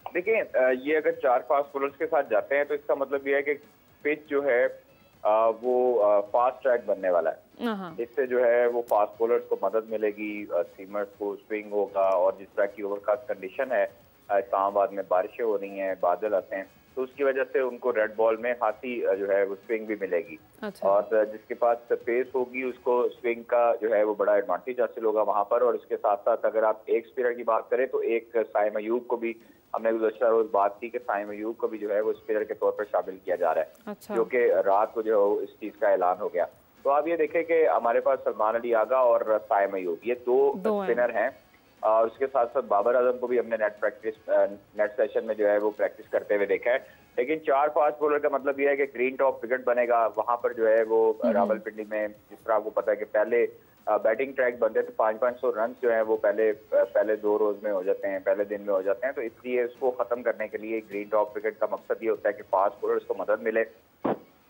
देखिए ये अगर 4 फास्ट बॉलर्स के साथ जाते हैं तो इसका मतलब ये है कि पिच जो है वो फास्ट ट्रैक बनने वाला है। इससे जो है वो फास्ट बॉलर्स को मदद मिलेगी, सीमर्स को स्विंग होगा और जिस तरह की ओवरकास्ट कंडीशन है, इस्लामाबाद में बारिशें हो रही हैं, बादल आते हैं, तो उसकी वजह से उनको रेड बॉल में खासी जो है वो स्विंग भी मिलेगी। और जिसके पास पेस होगी उसको स्विंग का जो है वो बड़ा एडवांटेज हासिल होगा वहां पर। और इसके साथ साथ अगर आप एक स्पिनर की बात करें तो एक साइम अयूब को भी हमने गुज़श्ता रोज बात की कि साइम अयूब को भी जो है वो स्पिनर के तौर पर शामिल किया जा रहा है, जो कि रात को जो है इस चीज का ऐलान हो गया। तो आप ये देखें कि हमारे पास सलमान अली आगा और साइम अयूब ये दो स्पिनर हैं। और उसके साथ साथ बाबर आजम को भी हमने नेट सेशन में जो है वो प्रैक्टिस करते हुए देखा है। लेकिन 4 फास्ट बॉलर का मतलब यह है कि ग्रीन टॉप विकेट बनेगा वहां पर जो है वो रावलपिंडी में। जिस तरह आपको पता है कि पहले बैटिंग ट्रैक बनते थे, 500 रन जो है वो पहले 2 रोज में हो जाते हैं, पहले दिन में हो जाते हैं। तो इसलिए इसको खत्म करने के लिए ग्रीन टॉप विकेट का मकसद ये होता है कि फास्ट बॉलर्स को मदद मिले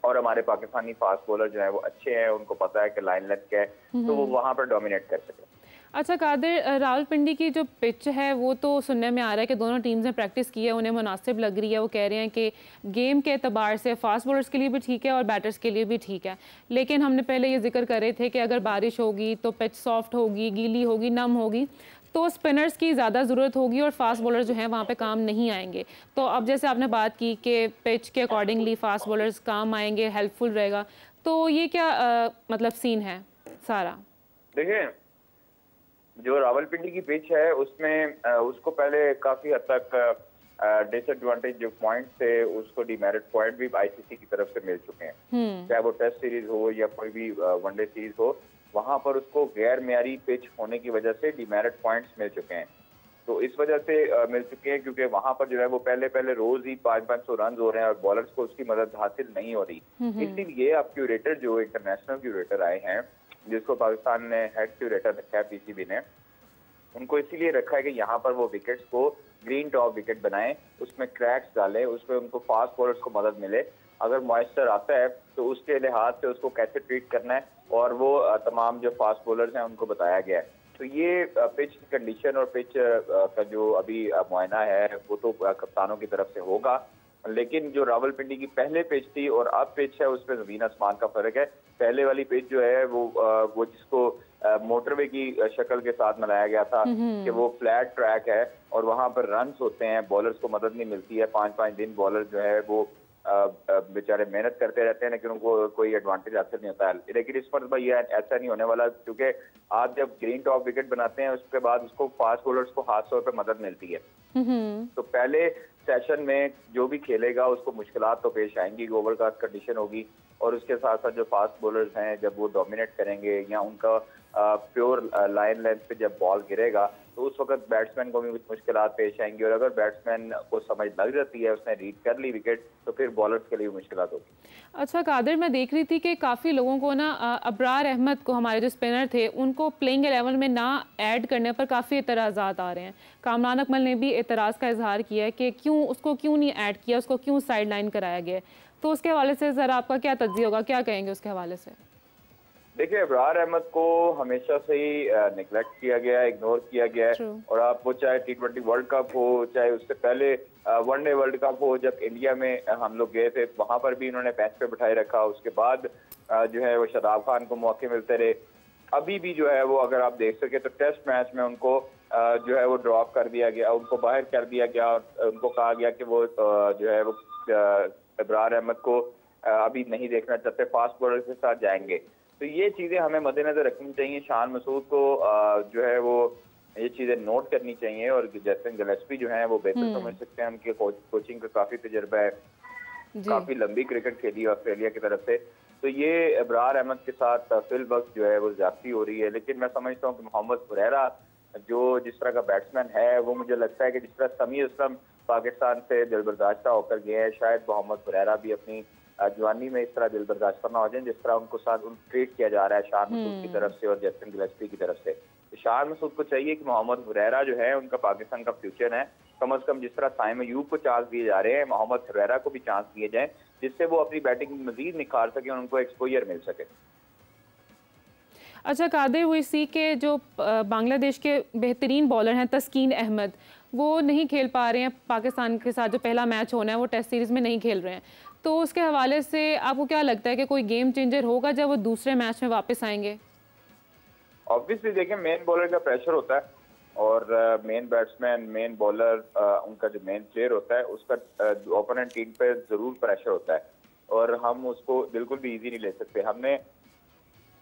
और हमारे पाकिस्तानी फास्ट बॉलर जो है वो अच्छे हैं, उनको पता है कि लाइन लेंथ क्या है, तो वो वहां पर डोमिनेट कर सके। अच्छा कादिर, रावलपिंडी की जो पिच है वो तो सुनने में आ रहा है कि दोनों टीम्स ने प्रैक्टिस की है, उन्हें मुनासिब लग रही है। वो कह रहे हैं कि गेम के एतबार से फास्ट बॉलर्स के लिए भी ठीक है और बैटर्स के लिए भी ठीक है। लेकिन हमने पहले ये जिक्र कर रहे थे कि अगर बारिश होगी तो पिच सॉफ्ट होगी, गीली होगी, नम होगी, तो स्पिनर्स की ज़्यादा ज़रूरत होगी और फास्ट बॉलर जो हैं वहाँ पे काम नहीं आएंगे। तो अब जैसे आपने बात की कि पिच के अकॉर्डिंगली फास्ट बॉलर्स काम आएंगे, हेल्पफुल रहेगा, तो ये क्या मतलब सीन है सारा? देखिए जो रावलपिंडी की पिच है उसमें उसको पहले काफी हद तक डिसएडवांटेज जो पॉइंट थे उसको डिमेरिट पॉइंट भी आईसीसी की तरफ से मिल चुके हैं। चाहे वो टेस्ट सीरीज हो या कोई भी वनडे सीरीज हो, वहां पर उसको गैर मेयारी पिच होने की वजह से डिमेरिट पॉइंट्स मिल चुके हैं। तो इस वजह से मिल चुके हैं क्योंकि वहां पर जो है वो पहले रोज ही 500 रन हो रहे हैं और बॉलर्स को उसकी मदद हासिल नहीं हो रही। इसीलिए अब क्यूरेटर जो इंटरनेशनल क्यूरेटर आए हैं, जिसको पाकिस्तान ने हेड क्यूरेटर रखा है पीसीबी ने, उनको इसीलिए रखा है कि यहाँ पर वो विकेट्स को ग्रीन टॉप विकेट बनाएं, उसमें क्रैक्स डालें, उसमें उनको फास्ट बॉलर्स को मदद मिले। अगर मॉइस्चर आता है तो उसके लिहाज से उसको कैसे ट्रीट करना है और वो तमाम जो फास्ट बॉलर्स हैं उनको बताया गया है। तो ये पिच की कंडीशन और पिच का जो अभी मुआयना है वो तो कप्तानों की तरफ से होगा। लेकिन जो रावलपिंडी की पहले पिच थी और अब पिच है उसमें जमीन आसमान का फर्क है। पहले वाली पिच जो है वो जिसको मोटरवे की शक्ल के साथ बनाया गया था कि वो फ्लैट ट्रैक है और वहां पर रन्स होते हैं, बॉलर्स को मदद नहीं मिलती है। 5-5 दिन बॉलर जो है वो बेचारे मेहनत करते रहते हैं लेकिन उनको कोई एडवांटेज हासिल नहीं होता है। लेकिन इस पर भाई ऐसा नहीं होने वाला, क्योंकि आप जब ग्रीन टॉप विकेट बनाते हैं उसके बाद उसको फास्ट बॉलर्स को खास तौर पर मदद मिलती है। तो पहले सेशन में जो भी खेलेगा उसको मुश्किलात तो पेश आएंगी, ओवरकास्ट कंडीशन होगी और उसके साथ साथ जो फास्ट बॉलर्स हैं जब वो डोमिनेट करेंगे या उनका प्योर लाइन लेंथ पे जब बॉल गिरेगा तो उस वक्त बैट्समैन को भी कुछ मुश्किलात पेश आएंगी और अगर बैट्समैन को समझ लग जाती है, उसने रीड कर ली विकेट, तो फिर बॉलर्स के लिए मुश्किलात होगी। अच्छा कादिर, मैं देख रही थी कि काफ़ी लोगों को ना अबरार अहमद को, हमारे जो स्पिनर थे, उनको प्लेइंग 11 में ना ऐड करने पर काफ़ी एतराज़ात आ रहे हैं। कामरान अकमल ने भी एतराज़ का इजहार किया है कि क्यों नहीं ऐड किया, उसको क्यों साइड लाइन कराया गया। तो उसके हवाले से ज़रा आपका क्या तज्ज़िया होगा, क्या कहेंगे उसके हवाले से? देखिए अबरार अहमद को हमेशा से ही निगलेक्ट किया गया है, इग्नोर किया गया है। और आप वो चाहे T20 वर्ल्ड कप हो, चाहे उससे पहले वनडे वर्ल्ड कप हो, जब इंडिया में हम लोग गए थे वहां पर भी इन्होंने बेंच पे बिठाए रखा। उसके बाद जो है वो शादाब खान को मौके मिलते रहे। अभी भी जो है वो अगर आप देख सके तो टेस्ट मैच में उनको जो है वो ड्रॉप कर दिया गया, उनको बाहर कर दिया गया और उनको कहा गया कि वो जो है वो अबरार अहमद को अभी नहीं देखना चाहते, फास्ट बॉलर के साथ जाएंगे। तो ये चीजें हमें मद्देनजर रखनी चाहिए। शान मसूद को जो है वो ये चीजें नोट करनी चाहिए, और जैसन गिलेस्पी जो है वो बेहतर समझ सकते हैं, उनके कोचिंग का काफी तजुर्बा है, काफी लंबी क्रिकेट खेली है ऑस्ट्रेलिया की तरफ से। तो ये इब्रार अहमद के साथ फिल वक्त जो है वो ज्यादती हो रही है। लेकिन मैं समझता हूँ कि मोहम्मद हुरैरा जो जिस तरह का बैट्समैन है, वो मुझे लगता है कि जिस तरह समीर असलम पाकिस्तान से दिलबर्दाश्ता होकर गए हैं, शायद मोहम्मद हुरैरा भी अपनी जवानी में इस तरह दिलबर्दाश्ता ना हो जाए जिस तरह उनको साथ ट्रीट किया जा रहा है शान मसूद की तरफ से और जेसन गिलेस्पी की तरफ से। तो शान मसूद को चाहिए कि मोहम्मद हुरैरा जो है उनका पाकिस्तान का फ्यूचर है, कम से कम जिस तरह साइम अयूब को चांस दिए जा रहे हैं, मोहम्मद हुरैरा को भी चांस दिए जाए, जिससे वो अपनी बैटिंग मजीद निखार सके और उनको एक्सपोजर मिल सके। अच्छा कादिर, वो इसी के जो बांग्लादेश के बेहतरीन बॉलर हैं तस्कीन अहमद, वो नहीं खेल पा रहे हैं पाकिस्तान के साथ। जो पहला मैच होना है वो टेस्ट सीरीज़ में नहीं खेल रहे हैं, तो उसके हवाले से आपको क्या लगता है कि कोई गेम चेंजर होगा जब वो दूसरे मैच में वापस आएंगे? ऑब्वियसली देखिए, मेन बॉलर का प्रेशर होता है और मेन बैट्समैन, मेन बॉलर, उनका जो मेन प्लेयर होता है उसका ओपोनेंट टीम पे जरूर प्रेशर होता है, और हम उसको बिल्कुल भी इजी नहीं ले सकते। हमने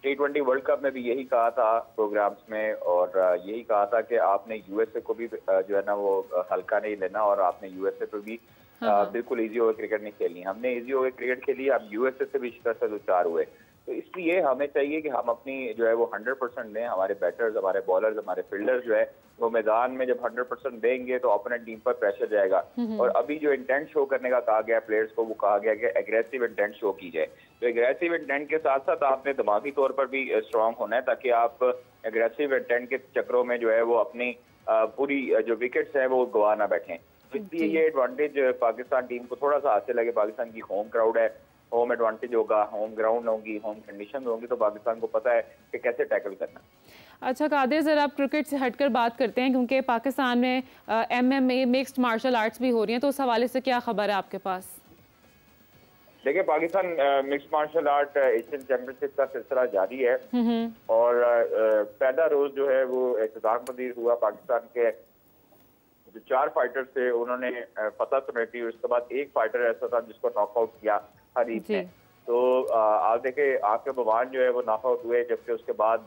T20 वर्ल्ड कप में भी यही कहा था प्रोग्राम्स में, और यही कहा था कि आपने यूएसए को भी जो है ना वो हल्का नहीं लेना, और आपने यूएसए पे भी बिल्कुल इजी ओवर क्रिकेट नहीं खेलनी। हमने इजी ओवर क्रिकेट खेली, हम यूएसए से भी शिकस्त से 2-4 हुए। तो इसलिए हमें चाहिए कि हम अपनी जो है वो 100% दें। हमारे बैटर्स, हमारे बॉलर्स, हमारे फील्डर्स जो है वो मैदान में जब 100% देंगे तो ओपोनेंट टीम पर प्रेशर जाएगा। और अभी जो इंटेंट शो करने का कहा गया प्लेयर्स को, वो कहा गया कि एग्रेसिव इंटेंट शो की जाए। तो एग्रेसिव इंटेंट के साथ साथ आपने दिमागी तौर पर भी स्ट्रांग होना है, ताकि आप एग्रेसिव इंटेंट के चक्रों में जो है वो अपनी पूरी जो विकेट्स हैं वो गवा ना बैठें। तो इसलिए ये एडवांटेज पाकिस्तान टीम को थोड़ा सा हासिल है कि पाकिस्तान की होम क्राउड है, होम एडवांटेज होगा, होम ग्राउंड होगी, होम कंडीशन होंगी, तो पाकिस्तान को पता है कि कैसे टैकल करना। अच्छा कादिर, ज़रा आप क्रिकेट से हटकर बात करते हैं, क्योंकि पाकिस्तान में MMA मिक्स्ड मार्शल आर्ट्स भी हो रही हैं, तो उस हवाले से क्या खबर है आपके पास? देखिए, Pakistan mixed martial art Asian championship का सिलसिला जारी है, और पहला रोज जो है वो इख्तिताम पजीर हुआ। पाकिस्तान के जो 4 फाइटर्स थे उन्होंने फतह समेटी, उसके बाद एक फाइटर ऐसा था जिसको नॉकआउट किया हरीफ ने। तो आप देखें, आपके बवान जो है वो नॉकआउट हुए, जबकि उसके बाद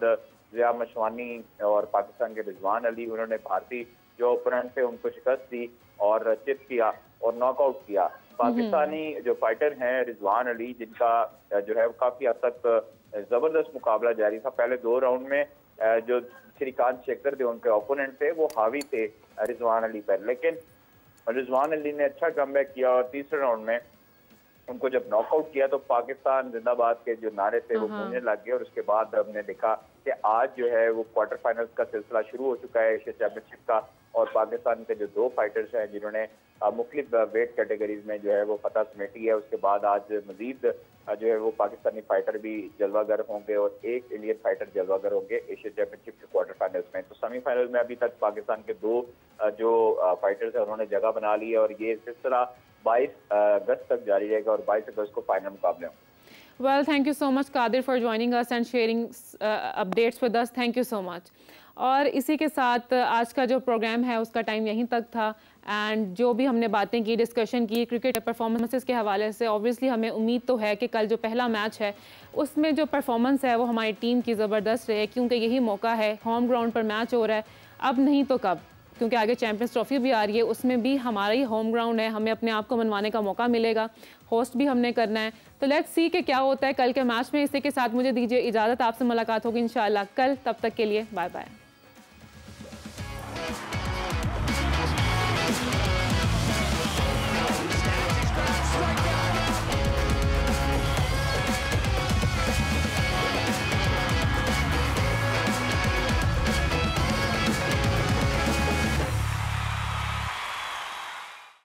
जिया मशवानी और पाकिस्तान के रिजवान अली, उन्होंने भारतीय जो ओपोनेंट थे उनको शिकस्त दी और चित किया और नॉकआउट किया। पाकिस्तानी जो फाइटर हैं रिजवान अली, जिनका जो है काफी हद तक जबरदस्त मुकाबला जारी था। पहले 2 राउंड में जो श्रीकांत शेखर थे उनके ओपोनेंट थे, वो हावी थे रिजवान अली पर, लेकिन रिजवान अली ने अच्छा कमबैक किया और तीसरे राउंड में उनको जब नॉकआउट किया तो पाकिस्तान जिंदाबाद के जो नारे थे वो गूंजने लग गए। और उसके बाद हमने देखा कि आज जो है वो क्वार्टर फाइनल्स का सिलसिला शुरू हो चुका है एशिया चैंपियनशिप का, और पाकिस्तान के जो 2 फाइटर्स हैं जिन्होंने मुख्तलिफ वेट कैटेगरीज में जो है वो फतह समेटी है, उसके बाद आज मजीद जो है वो पाकिस्तानी फाइटर भी जलवागर होंगे और एक इंडियन फाइटर जलवागर होंगे एशिया चैंपियनशिप के क्वार्टर फाइनल्स में। तो सेमीफाइनल में अभी तक पाकिस्तान के 2 जो फाइटर्स हैं उन्होंने जगह बना ली है, और ये सिलसिला 22 अगस्त तक जारी रहेगा और 22 अगस्त को फाइनल मुकाबले होंगे। Well, thank you so much Qadir for joining us and sharing updates with us. Thank you so much. और इसी के साथ आज का जो प्रोग्राम है उसका टाइम यहीं तक था, एंड जो भी हमने बातें की, डिस्कशन की क्रिकेट परफॉर्मेंसेस के हवाले से, ऑब्वियसली हमें उम्मीद तो है कि कल जो पहला मैच है उसमें जो परफॉर्मेंस है वो हमारी टीम की ज़बरदस्त रहे, क्योंकि यही मौका है, होम ग्राउंड पर मैच हो रहा है, अब नहीं तो कब, क्योंकि आगे चैंपियंस ट्रॉफी भी आ रही है, उसमें भी हमारा ही होम ग्राउंड है, हमें अपने आप को मनवाने का मौका मिलेगा, होस्ट भी हमने करना है। तो लेट्स सी कि क्या होता है कल के मैच में। इसी के साथ मुझे दीजिए इजाज़त, आपसे मुलाकात होगी इंशाल्लाह कल, तब तक के लिए बाय बाय।